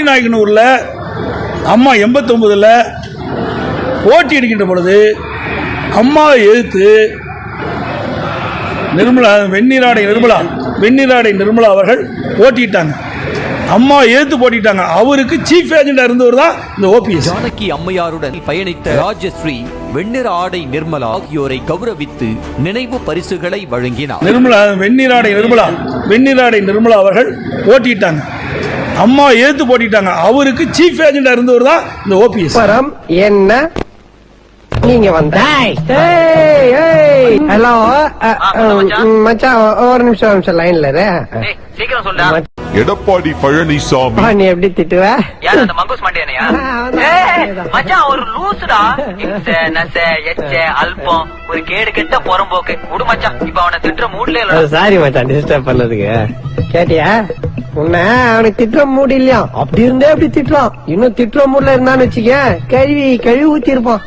நாயக்கனூர்ல அம்மா 89ல் போட்டி எடுக்கின்ற பொழுது அம்மாவை எதிர்த்து வெண்ணிராடை நிர்மலா அவர்கள் போட்டிட்டாங்க. அம்மா எதிர்த்து போட்டிட்டாங்க. அவருக்கு சீஃப் ஏஜென்டா இருந்தவர் தான் இந்த ஓபிஎஸ். ஜானகி அம்மையாருடன் பயணித்த ராஜஸ்ரீ வெண்ணிற ஆடை நிர்மலா ஆகியோரை கௌரவித்து நினைவு பரிசுகளை வழங்கினார். வெண்ணிராடை நிர்மலா அவர்கள் போட்டிட்டாங்க. அம்மா எதிர்த்து போட்டிட்டாங்க. அவருக்கு சீஃப் ஏஜென்டா இருந்தவர் தான் இந்த ஓபிஎஸ். என்ன நீங்க வந்த ஹலோ மச்சான் ஒரு நிமிஷம் லைன்ல சீக்கிரம் சொல்றா. எடப்பாடி பழனிசாமி நீ எப்படி திட்டுவ? யார் அந்த மங்கூஸ் மண்டியனையா? மச்சான் ஒரு லூசுடா. அல்பம் ஒரு கேடு கெட்ட புறம்போக்கு விடு மச்சான். இப்ப அவனை திட்டுற மூட்ல இல்ல. சாரி மச்சான் டிஸ்டர்ப் பண்ணதுக்கு. கேட்டியா உன்ன அவனுக்கு திட்டுற மூடு இல்லையா? அப்படி இருந்தே அப்படி திட்டலாம். இன்னும் திட்டுற மூட்ல இருந்தான்னு வச்சுக்க கழுவி ஊத்தி இருப்பான்.